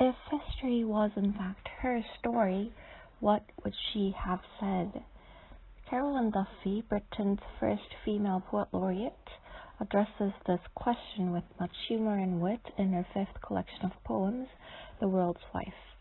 If history was in fact her story, what would she have said? Carolyn Duffy, Britain's first female poet laureate, addresses this question with much humor and wit in her fifth collection of poems, The World's Wife.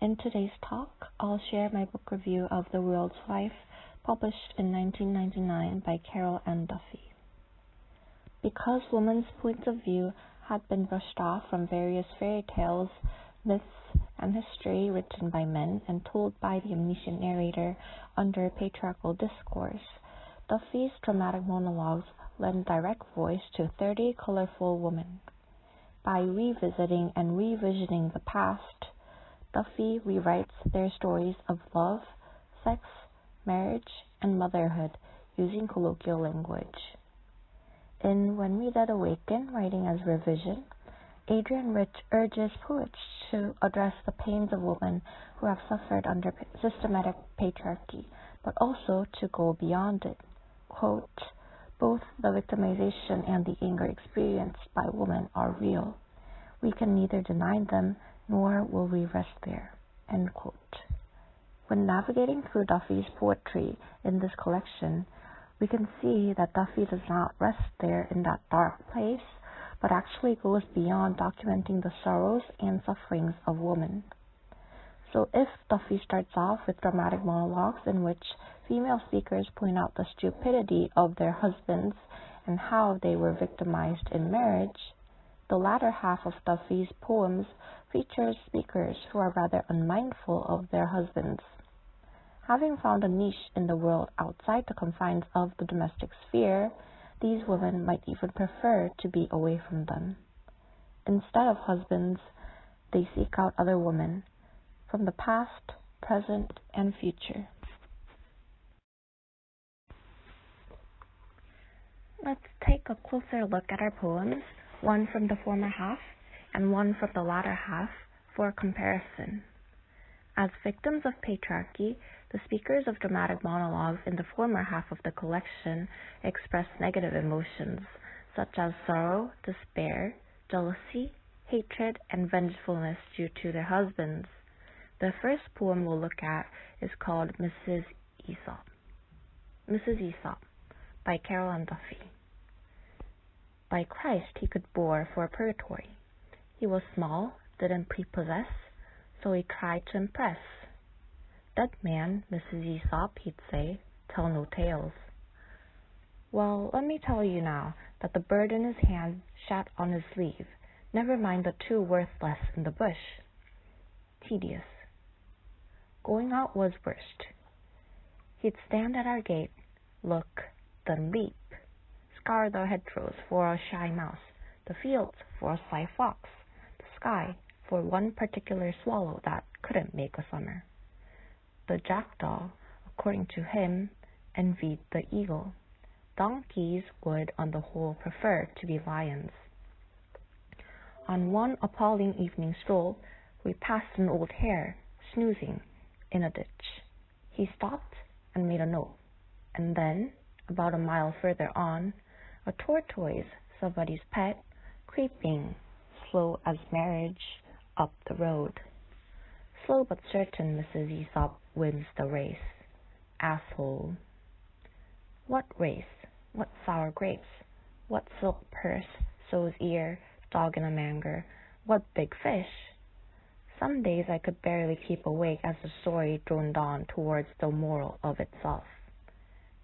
In today's talk, I'll share my book review of The World's Wife, published in 1999 by Carol Ann Duffy. Because women's points of view had been brushed off from various fairy tales, myths, and history written by men and told by the omniscient narrator under patriarchal discourse, Duffy's dramatic monologues lend direct voice to 30 colorful women. By revisiting and revisioning the past, Duffy rewrites their stories of love, sex, marriage, and motherhood using colloquial language. In When We Dead Awaken, writing as revision, Adrienne Rich urges poets to address the pains of women who have suffered under systematic patriarchy, but also to go beyond it. Quote, "Both the victimization and the anger experienced by women are real. We can neither deny them nor will we rest there." End quote. When navigating through Duffy's poetry in this collection, we can see that Duffy does not rest there in that dark place, but actually goes beyond documenting the sorrows and sufferings of women. So if Duffy starts off with dramatic monologues in which female speakers point out the stupidity of their husbands and how they were victimized in marriage, the latter half of Duffy's poems features speakers who are rather unmindful of their husbands. Having found a niche in the world outside the confines of the domestic sphere, these women might even prefer to be away from them. Instead of husbands, they seek out other women from the past, present, and future. Let's take a closer look at our poems, one from the former half and one from the latter half, for comparison. As victims of patriarchy, the speakers of dramatic monologues in the former half of the collection express negative emotions, such as sorrow, despair, jealousy, hatred, and vengefulness due to their husbands. The first poem we'll look at is called Mrs. Aesop by Carol Ann Duffy. By Christ he could bore for purgatory. He was small, didn't prepossess, so he tried to impress. "Dead man, Mrs. Aesop," he'd say, "tell no tales." "Well, let me tell you now that the bird in his hand shat on his sleeve. Never mind the two worthless in the bush." Tedious. Going out was worst. He'd stand at our gate, look, then leap, scour the hedgerows for a shy mouse, the fields for a sly fox, the sky for one particular swallow that couldn't make a summer. The jackdaw, according to him, envied the eagle. Donkeys would, on the whole, prefer to be lions. On one appalling evening stroll, we passed an old hare, snoozing in a ditch. He stopped and made a note, and then, about a mile further on, a tortoise, somebody's pet, creeping, slow as marriage, up the road. Slow but certain, Mrs. Aesop wins the race. Asshole. What race? What sour grapes? What silk purse, sow's ear, dog in a manger? What big fish? Some days I could barely keep awake as the story droned on towards the moral of itself.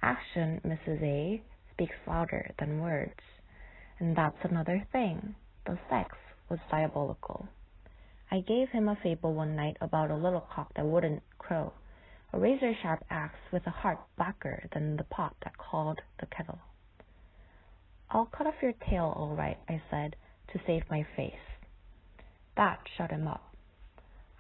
Action, Mrs. A, speaks louder than words. And that's another thing. The sex was diabolical. I gave him a fable one night about a little cock that wouldn't crow, a razor-sharp axe with a heart blacker than the pot that called the kettle. "I'll cut off your tail all right," I said, to save my face. That shut him up.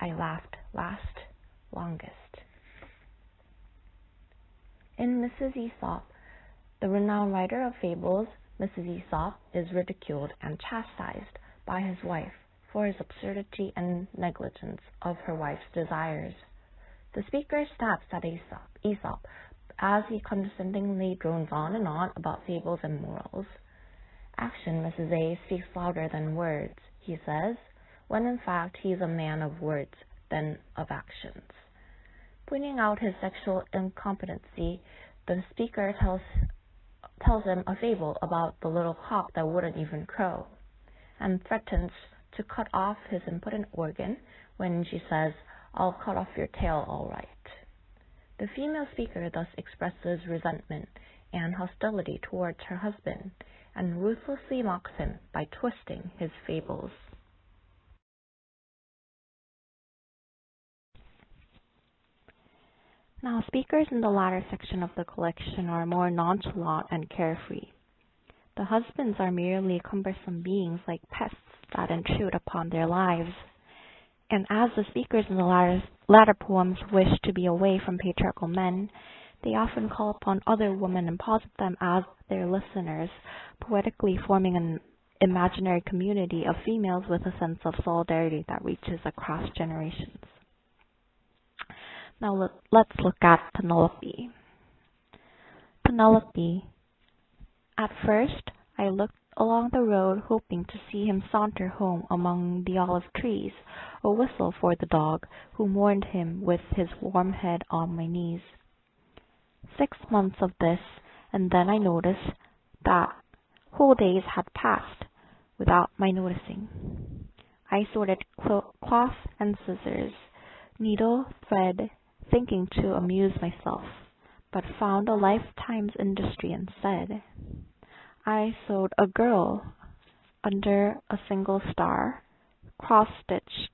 I laughed last, longest. In Mrs. Aesop, the renowned writer of fables, Mrs. Aesop is ridiculed and chastised by his wife for his absurdity and negligence of her wife's desires. The speaker snaps at Aesop as he condescendingly drones on and on about fables and morals. "Action, Mrs. A, speaks louder than words," he says. when in fact he is a man of words than of actions. Pointing out his sexual incompetency, the speaker tells him a fable about the little cock that wouldn't even crow, and threatens to cut off his impotent organ when she says, "I'll cut off your tail all right." The female speaker thus expresses resentment and hostility towards her husband, and ruthlessly mocks him by twisting his fables. Now, speakers in the latter section of the collection are more nonchalant and carefree. The husbands are merely cumbersome beings like pests that intrude upon their lives. And as the speakers in the latter poems wish to be away from patriarchal men, they often call upon other women and posit them as their listeners, poetically forming an imaginary community of females with a sense of solidarity that reaches across generations. Now let's look at Penelope. Penelope. At first, I looked along the road hoping to see him saunter home among the olive trees, or whistle for the dog who mourned him with his warm head on my knees. 6 months of this, and then I noticed that whole days had passed without my noticing. I sorted cloth and scissors, needle, thread, thinking to amuse myself, but found a lifetime's industry instead. I sewed a girl under a single star, cross-stitched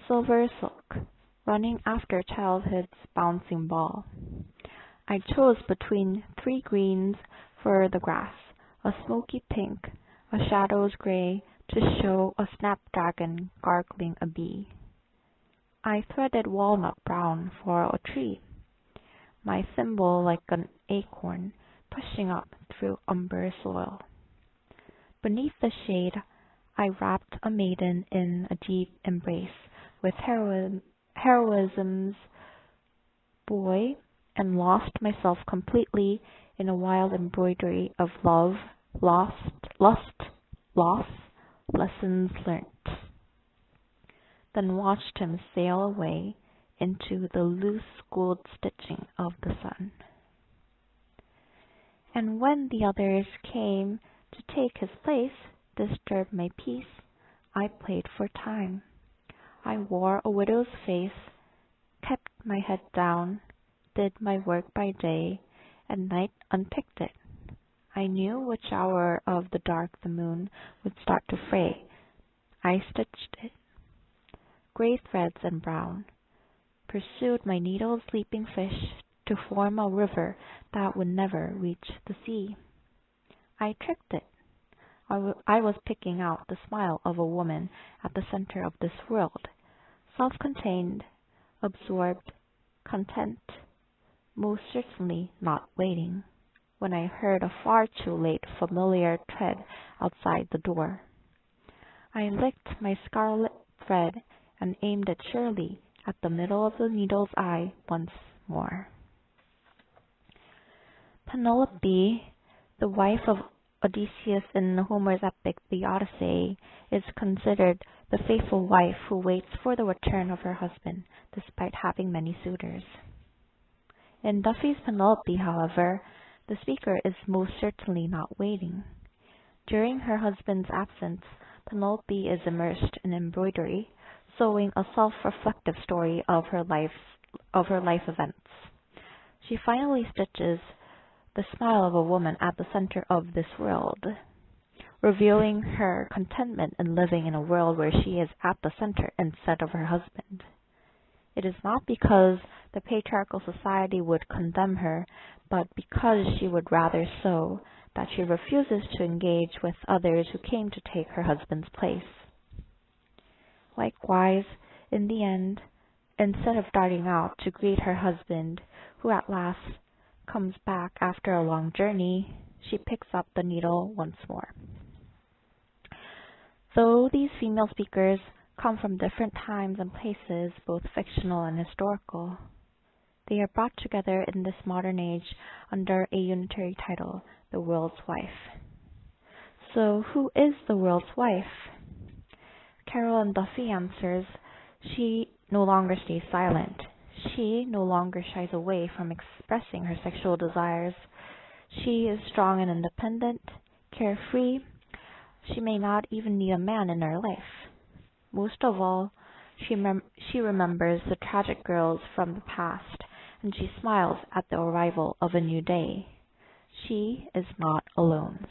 silver silk, running after childhood's bouncing ball. I chose between 3 greens for the grass, a smoky pink, a shadow's gray, to show a snapdragon gargling a bee. I threaded walnut brown for a tree, my thimble like an acorn, pushing up through umber soil. Beneath the shade, I wrapped a maiden in a deep embrace with heroism's boy, and lost myself completely in a wild embroidery of love, lust, loss, lessons learnt. Then watched him sail away into the loose gold stitching of the sun. And when the others came to take his place, disturb my peace, I played for time. I wore a widow's face, kept my head down, did my work by day, and night unpicked it. I knew which hour of the dark the moon would start to fray. I stitched it, gray threads and brown, pursued my needle's leaping fish to form a river that would never reach the sea. I tricked it. I was picking out the smile of a woman at the center of this world, self-contained, absorbed, content, most certainly not waiting, when I heard a far too late familiar tread outside the door. I licked my scarlet thread and aimed it surely at the middle of the needle's eye once more. Penelope, the wife of Odysseus in Homer's epic The Odyssey, is considered the faithful wife who waits for the return of her husband, despite having many suitors. In Duffy's Penelope, however, the speaker is most certainly not waiting. During her husband's absence, Penelope is immersed in embroidery, sewing a self-reflective story of her life events. She finally stitches the smile of a woman at the center of this world, revealing her contentment in living in a world where she is at the center instead of her husband. It is not because the patriarchal society would condemn her, but because she would rather so, that she refuses to engage with others who came to take her husband's place. Likewise, in the end, instead of darting out to greet her husband, who at last comes back after a long journey, she picks up the needle once more. Though these female speakers come from different times and places, both fictional and historical, they are brought together in this modern age under a unitary title, the world's wife. So who is the world's wife? Carolyn Duffy answers, she no longer stays silent. She no longer shies away from expressing her sexual desires. She is strong and independent, carefree. She may not even need a man in her life. Most of all, she remembers the tragic girls from the past, and she smiles at the arrival of a new day. She is not alone.